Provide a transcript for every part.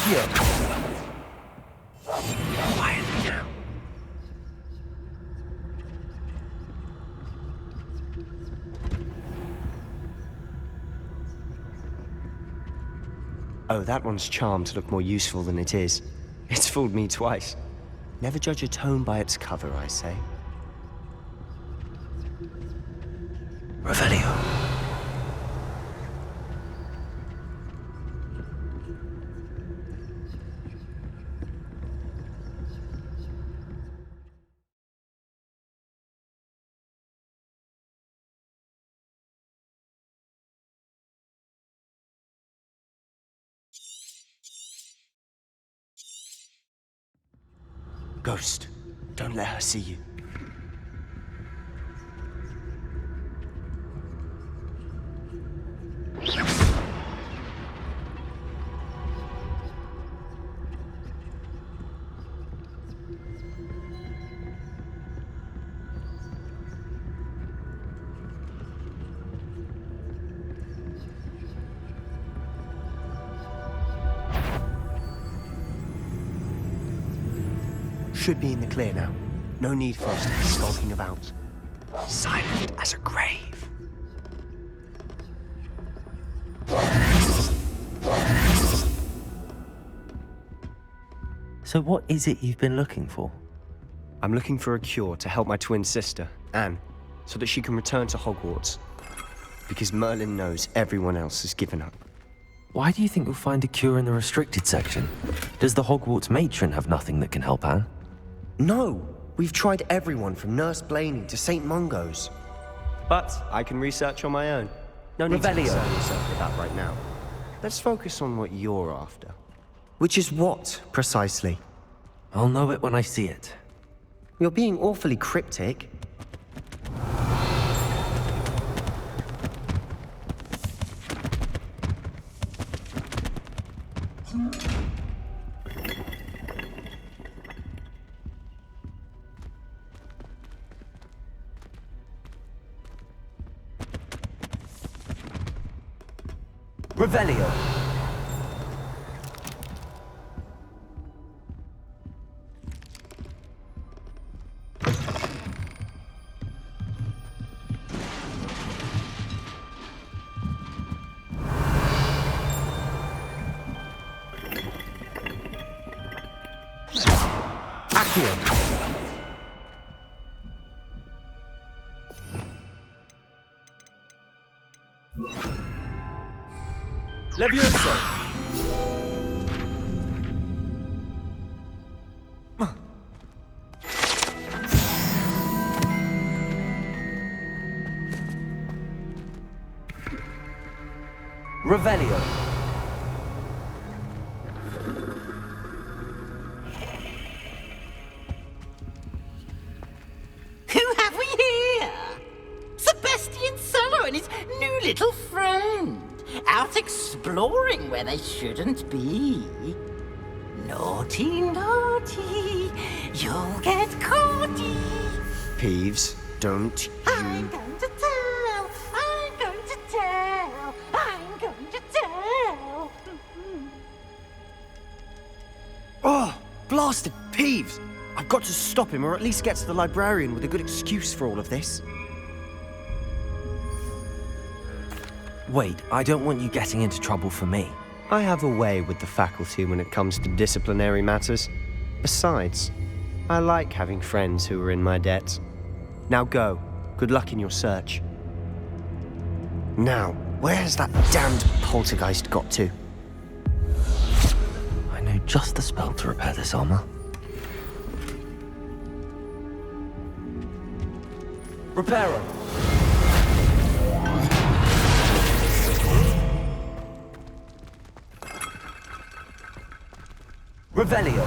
Accio! Quietly now. Oh, that one's charmed to look more useful than it is. It's fooled me twice. Never judge a tome by its cover, I say. Revelio. Ghost, don't let her see you. Should be in the clear now. No need for us to be skulking about. Silent as a grave. So what is it you've been looking for? I'm looking for a cure to help my twin sister, Anne, so that she can return to Hogwarts. Because Merlin knows everyone else has given up. Why do you think you'll find a cure in the restricted section? Does the Hogwarts matron have nothing that can help Anne? No! We've tried everyone from Nurse Blaney to St. Mungo's. But I can research on my own. No need to concern yourself with that right now. Let's focus on what you're after. Which is what, precisely? I'll know it when I see it. You're being awfully cryptic. Revelio. Accio. Levioso! Revelio. Who have we here? Sebastian Solo and his new little friend. Out exploring where they shouldn't be. Naughty, naughty, you'll get caughty. Peeves, don't I'm you... going to tell, I'm going to tell, I'm going to tell. Oh, blasted Peeves! I've got to stop him, or at least get to the librarian with a good excuse for all of this. Wait, I don't want you getting into trouble for me. I have a way with the faculty when it comes to disciplinary matters. Besides, I like having friends who are in my debt. Now go. Good luck in your search. Now, where has that damned poltergeist got to? I know just the spell to repair this armor. Reparo. Revelio.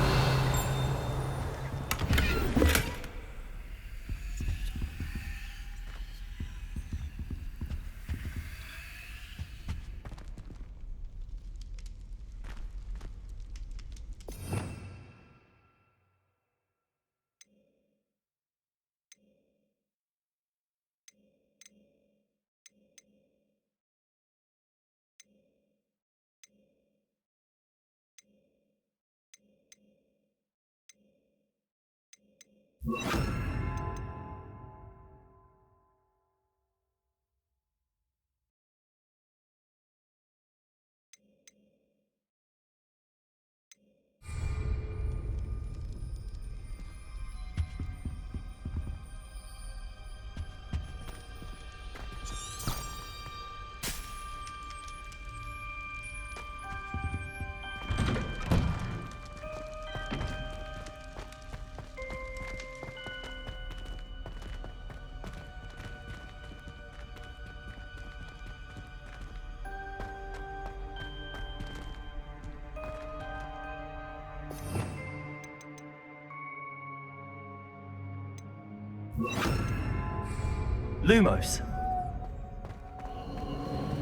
Lumos.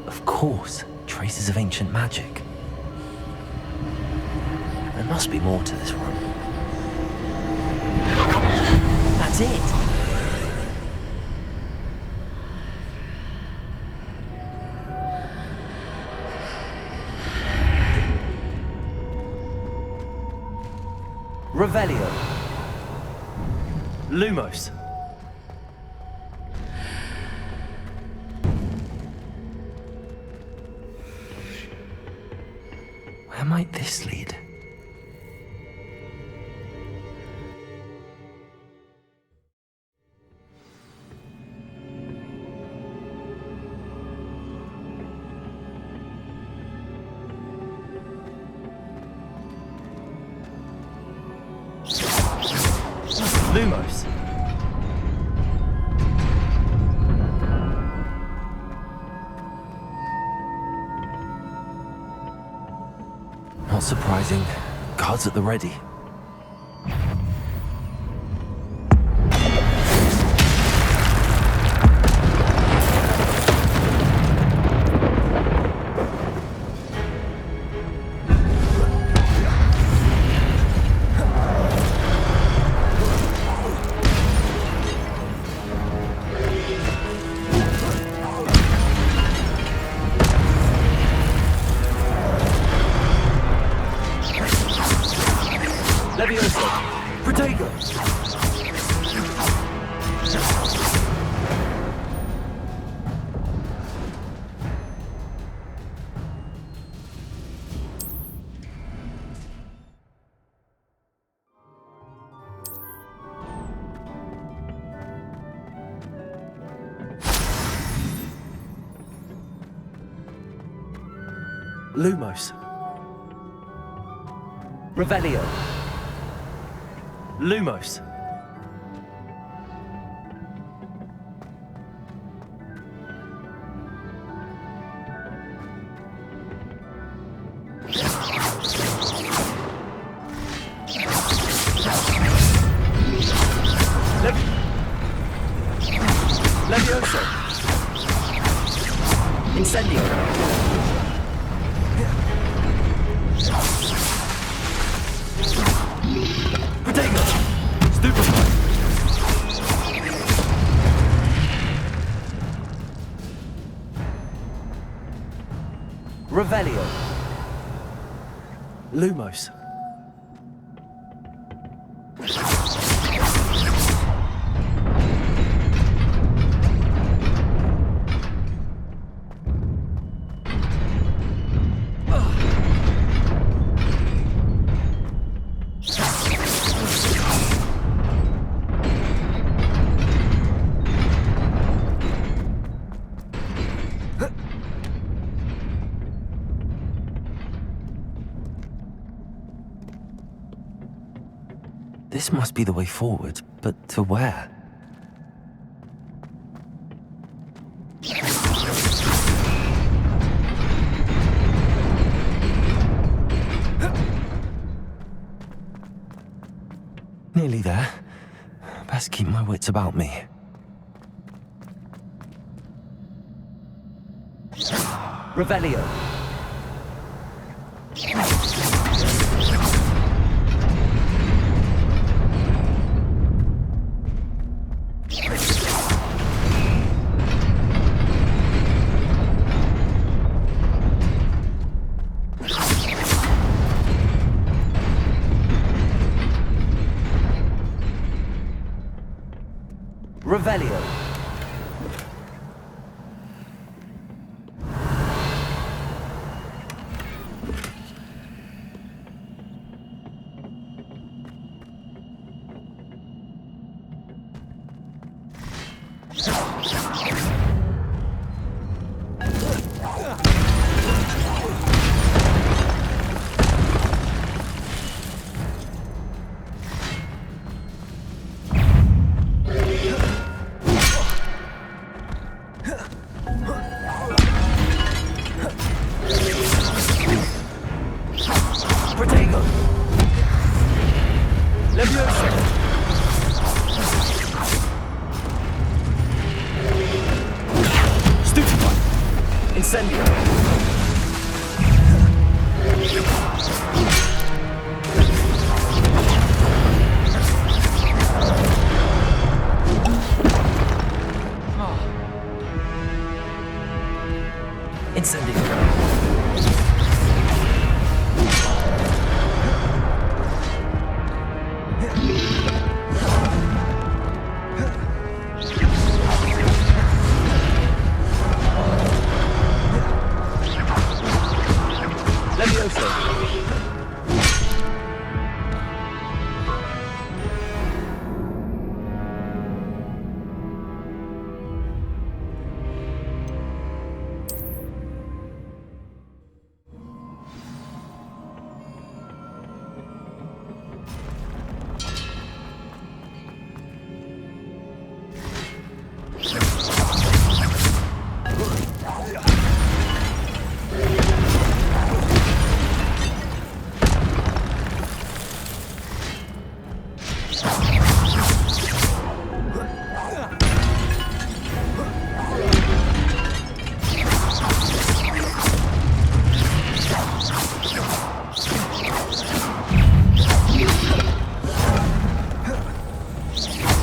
Of course, traces of ancient magic. There must be more to this room. That's it. Revelio. Lumos. Where might this lead? Lumos. Not surprising. Guards at the ready. Levioso. Protego. Lumos. Revelio. Lumos. Levioso. Incendio. Protego. Stupefy. Revelio. Lumos. This must be the way forward, but to where? Nearly there. Best keep my wits about me. Revelio. Revelio. Protego. Levioso. Stupefy. Incendio. Incendio. Levioso.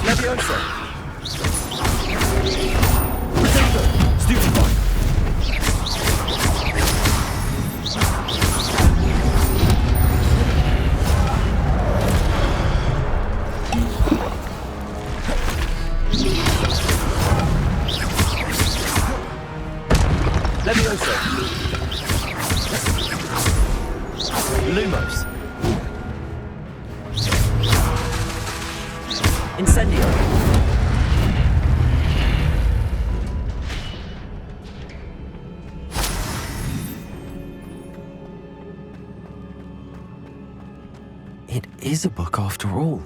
Levioso. Protego. Stupefy. Levioso. Lumos. Incendio. It is a book after all.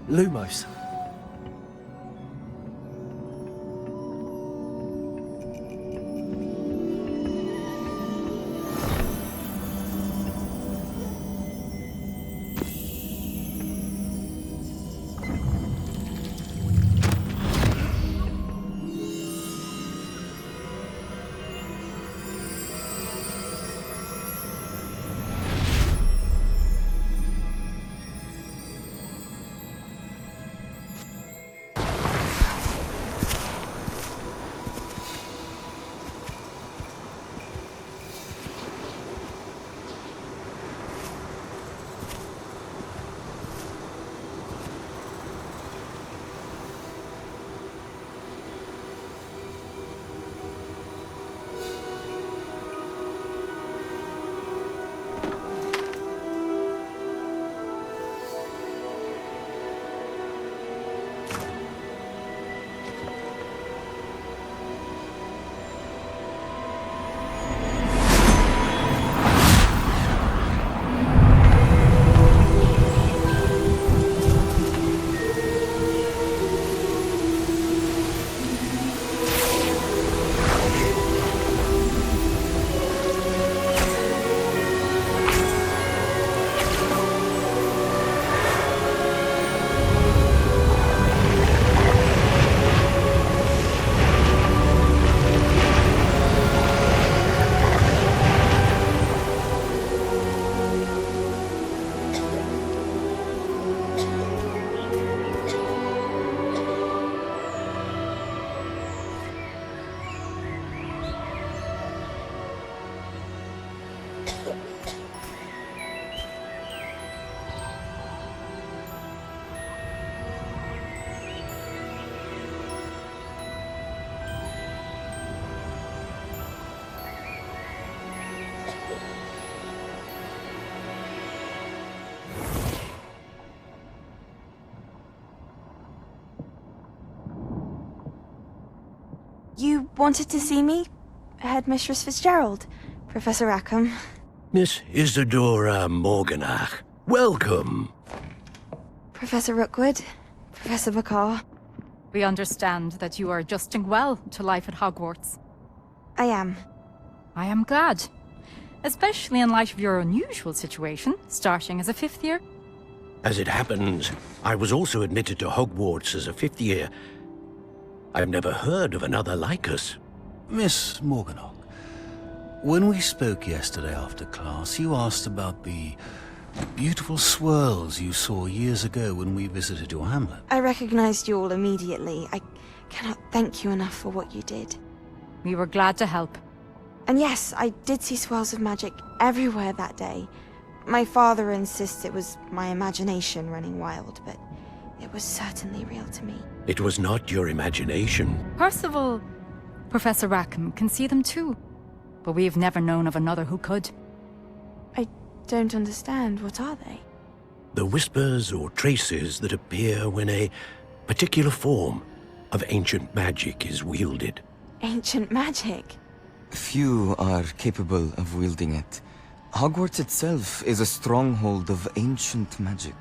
Lumos. wanted to see me? Headmistress Fitzgerald, Professor Rackham. Miss Isadora Morganach, welcome. Professor Rookwood, Professor Bakar. We understand that you are adjusting well to life at Hogwarts. I am. I am glad. Especially in light of your unusual situation, starting as a 5th year. As it happens, I was also admitted to Hogwarts as a 5th year. I've never heard of another like us. Miss Morganach, when we spoke yesterday after class, you asked about the beautiful swirls you saw years ago when we visited your hamlet. I recognized you all immediately. I cannot thank you enough for what you did. We were glad to help. And yes, I did see swirls of magic everywhere that day. My father insists it was my imagination running wild, but it was certainly real to me. It was not your imagination. Percival, Professor Rackham can see them too. But we've never known of another who could. I don't understand. What are they? The whispers or traces that appear when a particular form of ancient magic is wielded. Ancient magic? Few are capable of wielding it. Hogwarts itself is a stronghold of ancient magic.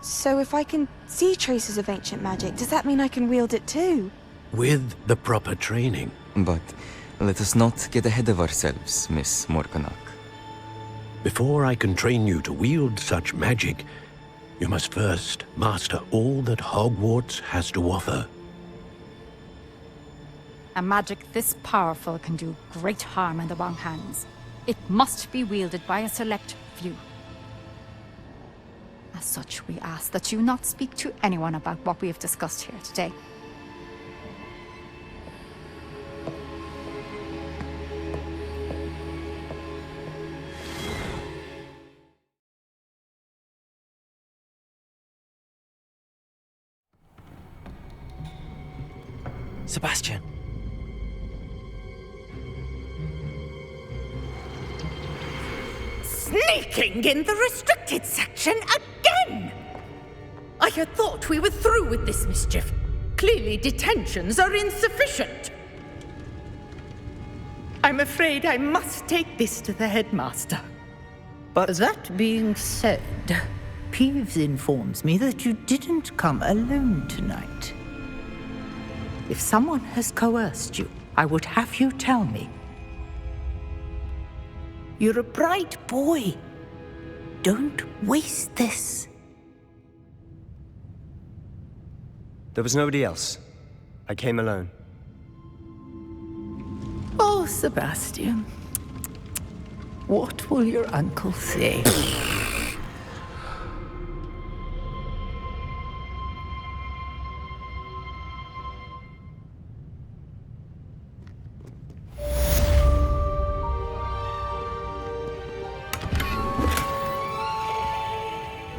So if I can see traces of ancient magic, does that mean I can wield it too? With the proper training. But let us not get ahead of ourselves, Miss Morganach. Before I can train you to wield such magic, you must first master all that Hogwarts has to offer. A magic this powerful can do great harm in the wrong hands. It must be wielded by a select few. As such, we ask that you not speak to anyone about what we have discussed here today. Sebastian. Sneaking in the restricted section again! I had thought we were through with this mischief. Clearly detentions are insufficient. I'm afraid I must take this to the headmaster. But That being said, Peeves informs me that you didn't come alone tonight. If someone has coerced you, I would have you tell me. You're a bright boy. Don't waste this. there was nobody else. I came alone. Oh, Sebastian. What will your uncle say?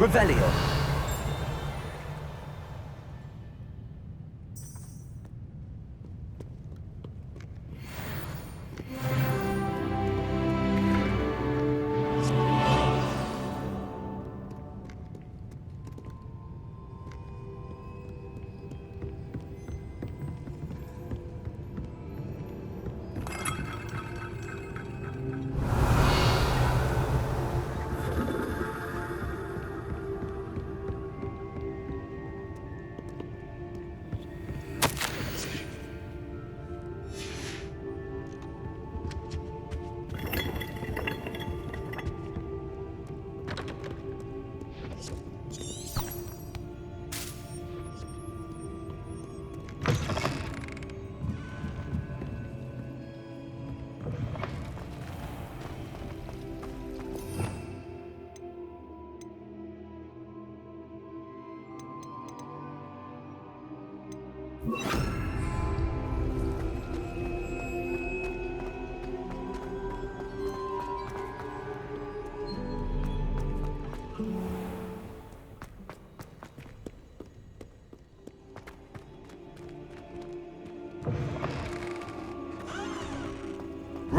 Revelio.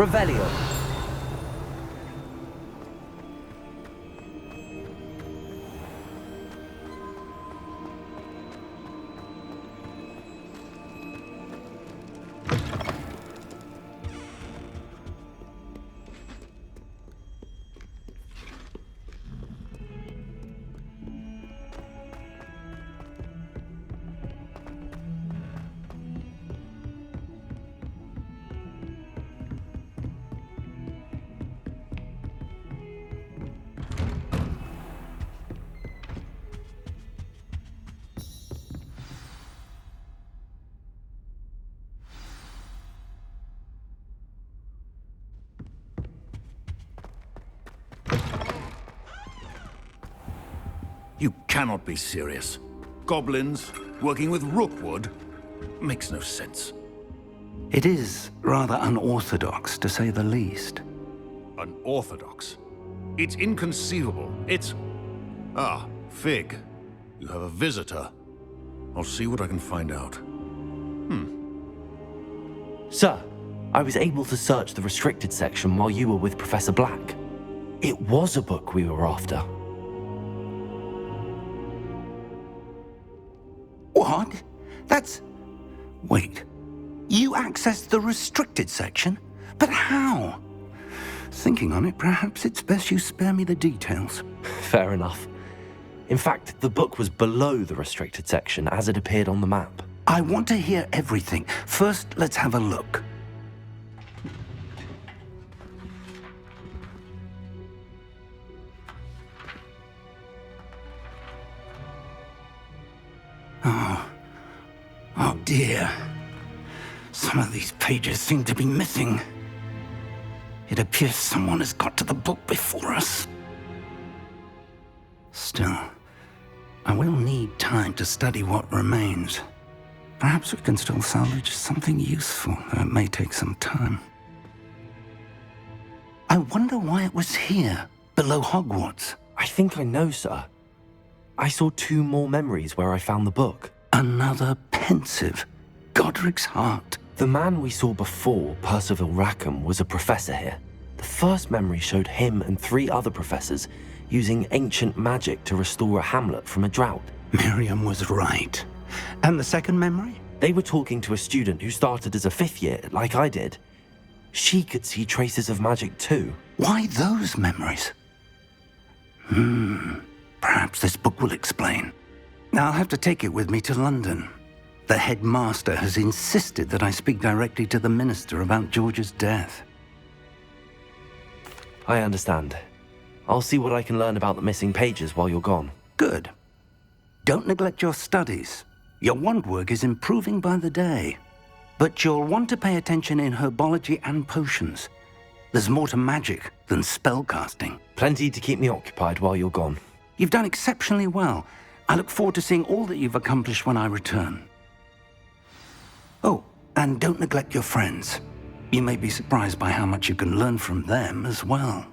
Revelio. You cannot be serious. Goblins working with Rookwood? Makes no sense. It is rather unorthodox, to say the least. Unorthodox? It's inconceivable. It's... Ah, Fig. You have a visitor. I'll see what I can find out. Sir, I was able to search the restricted section while you were with Professor Black. It was a book we were after. What? That's... Wait. You accessed the restricted section? But how? Thinking on it, perhaps it's best you spare me the details. Fair enough. In fact, the book was below the restricted section as it appeared on the map. I want to hear everything. First, let's have a look. Oh dear. Some of these pages seem to be missing. It appears someone has got to the book before us. Still, I will need time to study what remains. Perhaps we can still salvage something useful, though it may take some time. I wonder why it was here, below Hogwarts. I think I know, sir. I saw 2 more memories where I found the book. Another pensive. Godric's heart. The man we saw before, Percival Rackham, was a professor here. The first memory showed him and 3 other professors using ancient magic to restore a hamlet from a drought. Miriam was right. And the second memory? They were talking to a student who started as a 5th year, like I did. She could see traces of magic too. Why those memories? Perhaps this book will explain. I'll have to take it with me to London. The headmaster has insisted that I speak directly to the minister about George's death. I understand. I'll see what I can learn about the missing pages while you're gone. Good. Don't neglect your studies. Your wand work is improving by the day. But you'll want to pay attention in herbology and potions. There's more to magic than spellcasting. Plenty to keep me occupied while you're gone. You've done exceptionally well. I look forward to seeing all that you've accomplished when I return. Oh, and don't neglect your friends. You may be surprised by how much you can learn from them as well.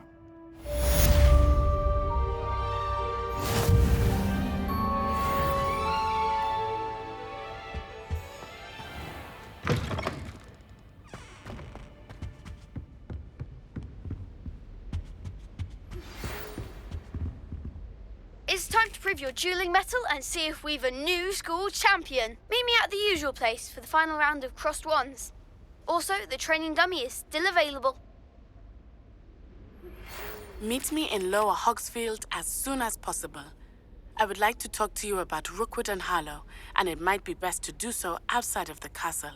It's time to prove your dueling mettle and see if we've a new school champion. Meet me at the usual place for the final round of crossed wands. Also, the training dummy is still available. Meet me in Lower Hogsfield as soon as possible. I would like to talk to you about Rookwood and Harlow, and it might be best to do so outside of the castle.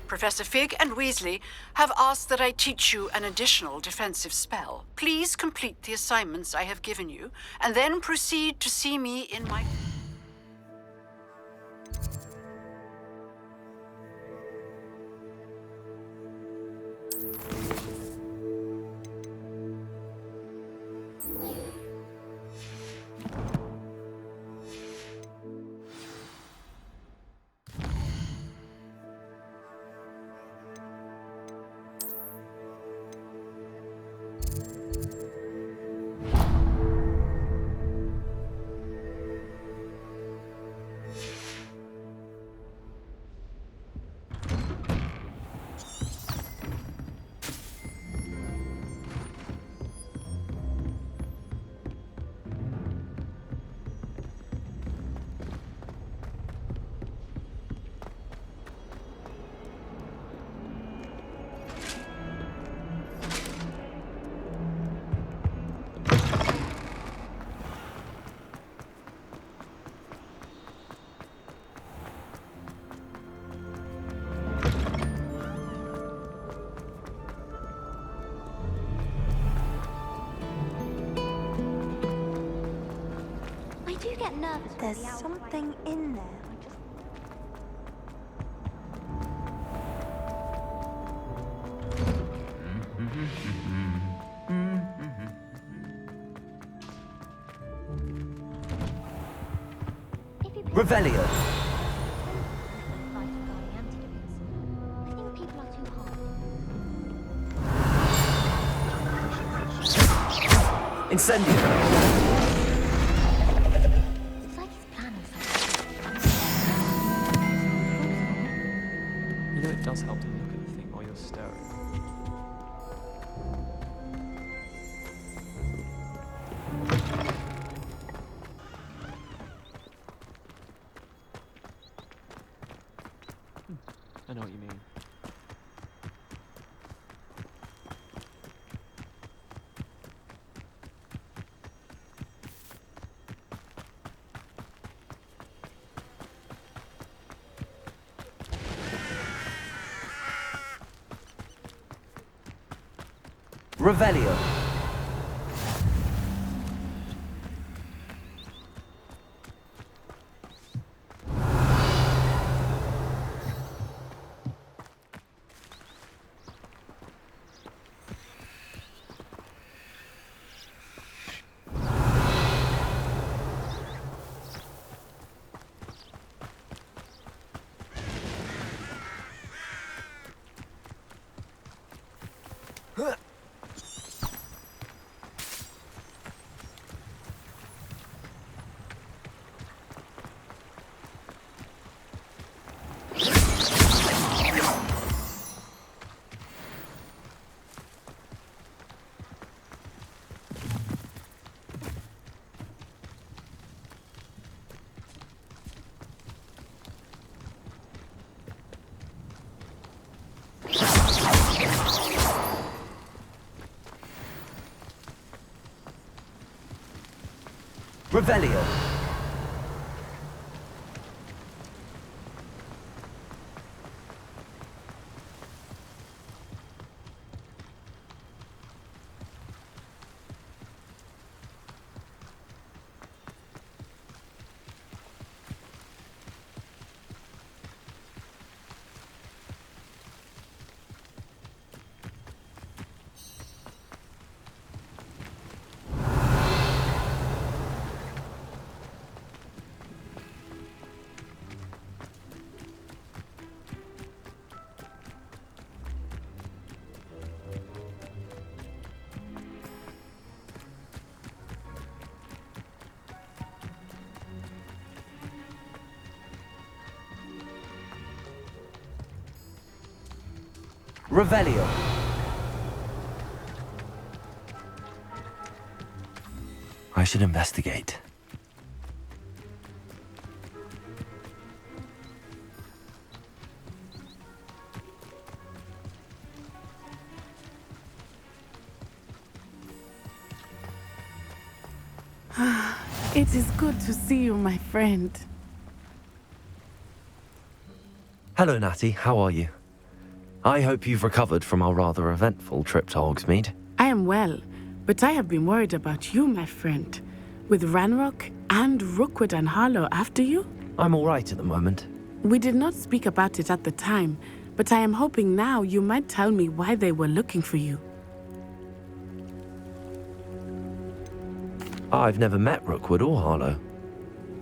Professor Fig and Weasley have asked that I teach you an additional defensive spell. Please complete the assignments I have given you, and then proceed to see me in my... do get nervous. There's something in there. Revelio. Incendio. It's like he's planning You know, it does help to look at the thing while you're staring. I know what you mean. Revelio. Revelio. Revelio. I should investigate. It is good to see you, my friend. Hello, Natty. How are you? I hope you've recovered from our rather eventful trip to Hogsmeade. I am well, but I have been worried about you, my friend. With Ranrock and Rookwood and Harlow after you? I'm all right at the moment. We did not speak about it at the time, but I am hoping now you might tell me why they were looking for you. I've never met Rookwood or Harlow.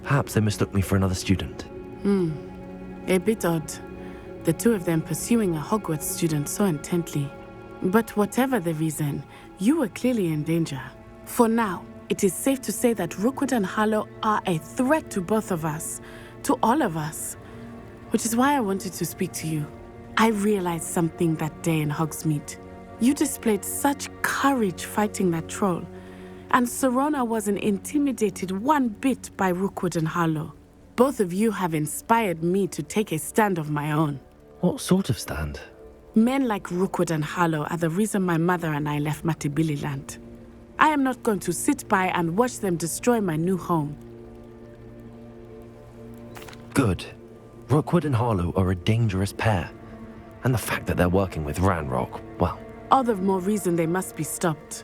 Perhaps they mistook me for another student. A bit odd. The two of them pursuing a Hogwarts student so intently. But whatever the reason, you were clearly in danger. For now, it is safe to say that Rookwood and Harlow are a threat to both of us, to all of us. Which is why I wanted to speak to you. I realized something that day in Hogsmeade. You displayed such courage fighting that troll, and Serona wasn't intimidated one bit by Rookwood and Harlow. Both of you have inspired me to take a stand of my own. What sort of stand? Men like Rookwood and Harlow are the reason my mother and I left Matibili land. I am not going to sit by and watch them destroy my new home. Good. Rookwood and Harlow are a dangerous pair. And the fact that they're working with Ranrock, well... All the more reason they must be stopped.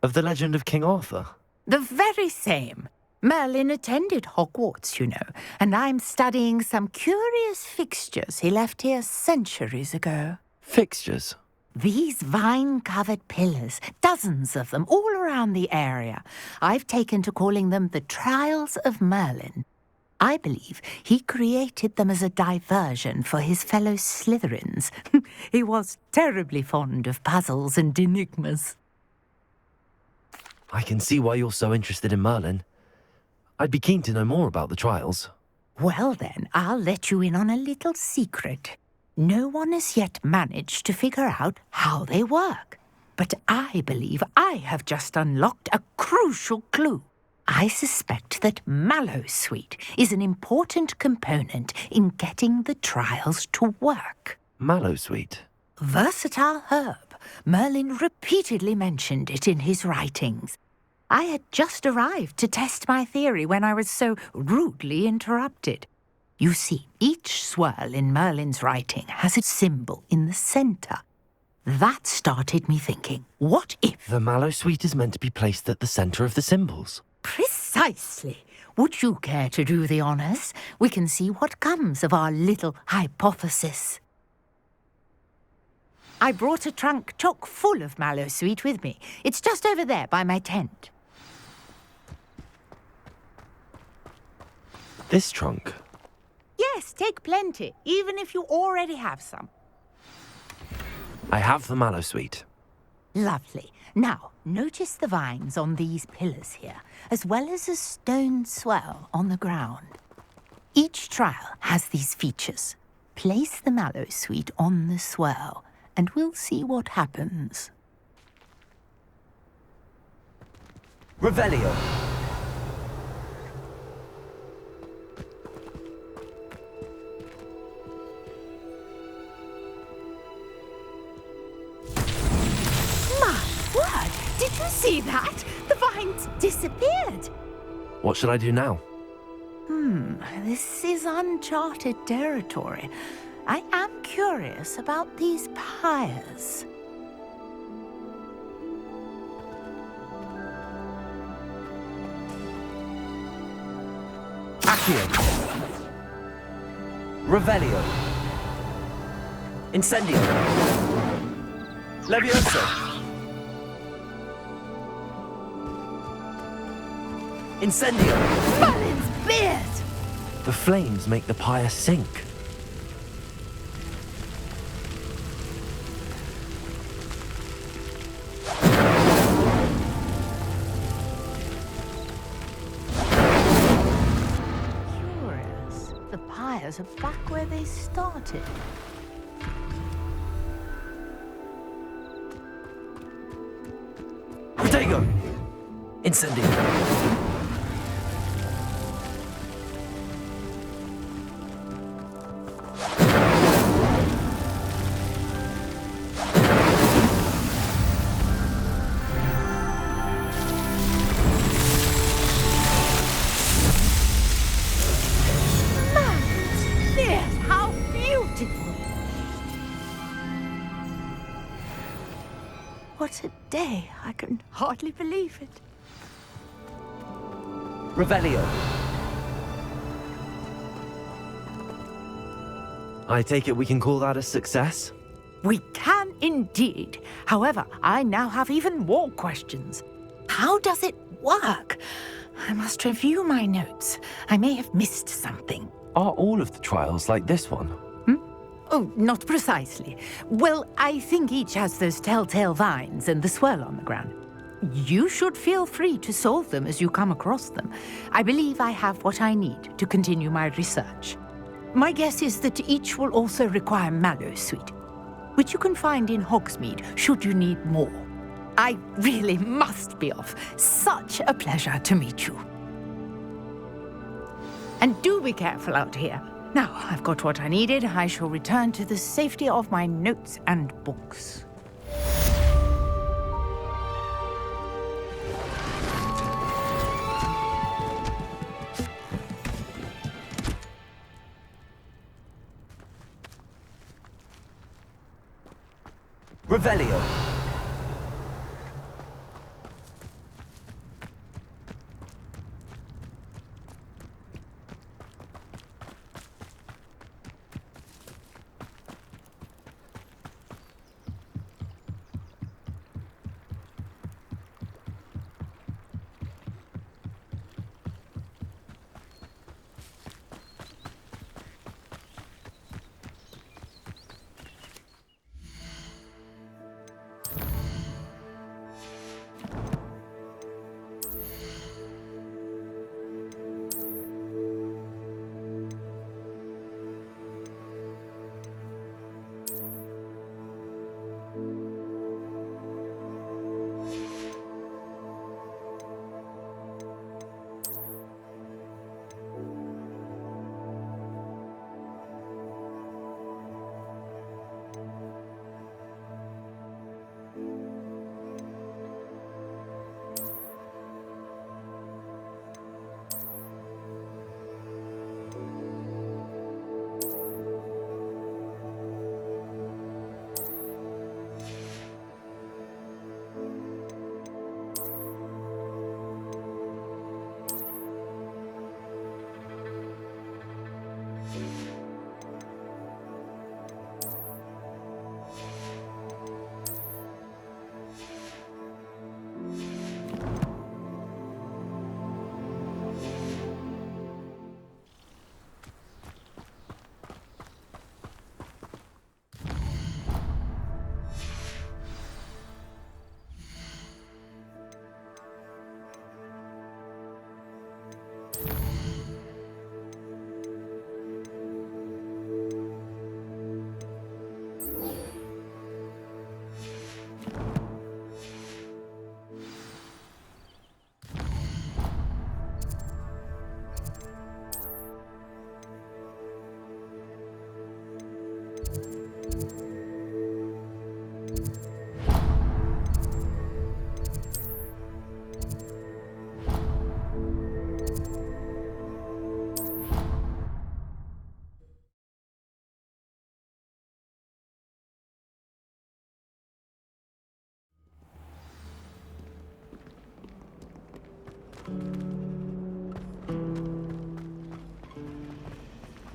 Of the legend of King Arthur? The very same. Merlin attended Hogwarts, you know, and I'm studying some curious fixtures he left here centuries ago. Fixtures? These vine-covered pillars, dozens of them, all around the area. I've taken to calling them the Trials of Merlin. I believe he created them as a diversion for his fellow Slytherins. He was terribly fond of puzzles and enigmas. I can see why you're so interested in Merlin. I'd be keen to know more about the trials. Well then, I'll let you in on a little secret. No one has yet managed to figure out how they work. But I believe I have just unlocked a crucial clue. I suspect that Mallowsweet is an important component in getting the trials to work. Mallowsweet? Versatile herb. Merlin repeatedly mentioned it in his writings. I had just arrived to test my theory when I was so rudely interrupted. You see, each swirl in Merlin's writing has a symbol in the centre. That started me thinking, what if... The Mallowsweet is meant to be placed at the centre of the symbols. Precisely. Would you care to do the honours? We can see what comes of our little hypothesis. I brought a trunk chock full of Mallowsweet with me. It's just over there by my tent. This trunk? Yes, take plenty, even if you already have some. I have the Mallowsweet. Lovely. Now, notice the vines on these pillars here, as well as a stone swell on the ground. Each trial has these features. Place the Mallowsweet on the swell, and we'll see what happens. Revelio. Did you see that? The vines disappeared. What should I do now? This is uncharted territory. I am curious about these pyres. Accio. Revelio. Incendio. Levioso. Incendio! Merlin's beard! The flames make the pyre sink. Curious. The pyres are back where they started. Protego! Incendio! What a day. I can hardly believe it. Revelio. I take it we can call that a success? We can indeed. However, I now have even more questions. How does it work? I must review my notes. I may have missed something. Are all of the trials like this one? Oh, not precisely. Well, I think each has those telltale vines and the swirl on the ground. You should feel free to solve them as you come across them. I believe I have what I need to continue my research. My guess is that each will also require Mallowsweet, which you can find in Hogsmeade should you need more. I really must be off. Such a pleasure to meet you. And do be careful out here. Now, I've got what I needed. I shall return to the safety of my notes and books. Revelio.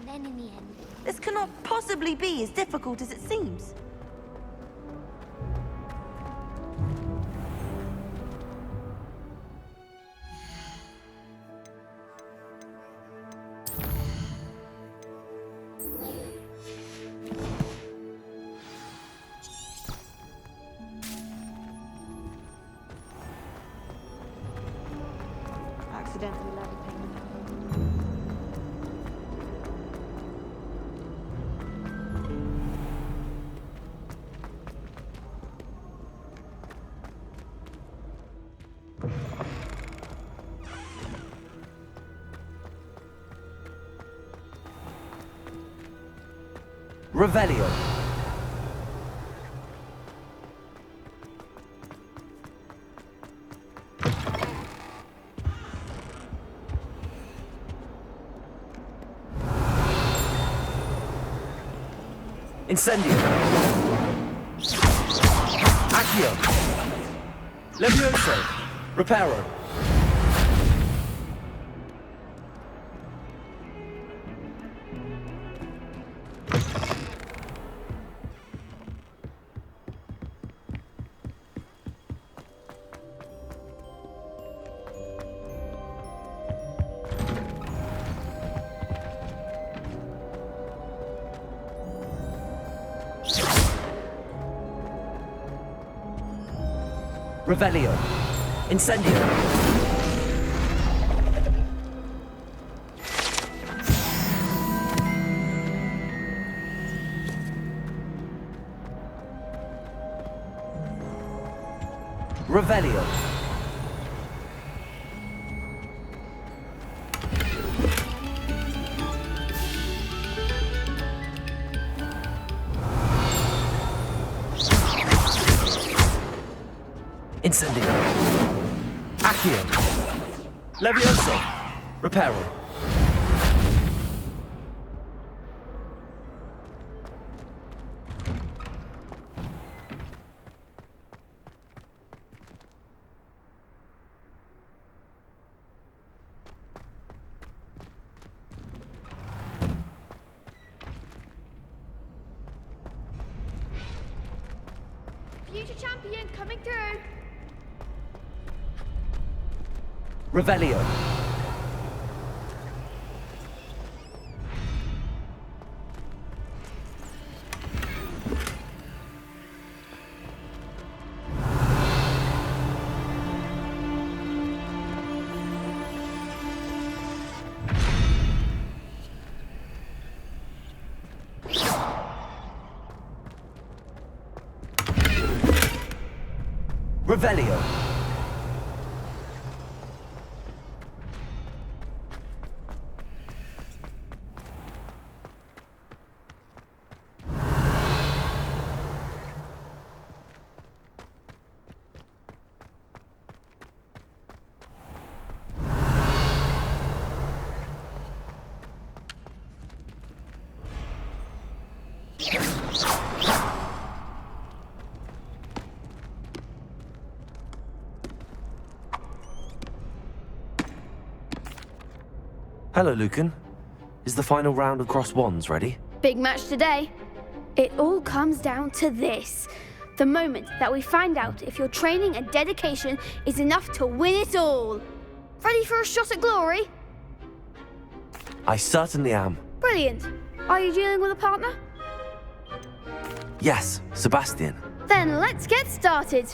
Then in the end, This cannot possibly be as difficult as it seems. Accidentally levitating. Revelio. Incendio. Accio. Levioso. Reparo. Revelio. Incendio. Revelio. Incendio. Accio. Levioso. Reparo. Future champion coming through. Revelio. Revelio. Hello, Lucan. Is the final round of Cross Wands ready? Big match today. It all comes down to this. The moment that we find out if your training and dedication is enough to win it all. Ready for a shot at glory? I certainly am. Brilliant. Are you dealing with a partner? Yes, Sebastian. Then let's get started.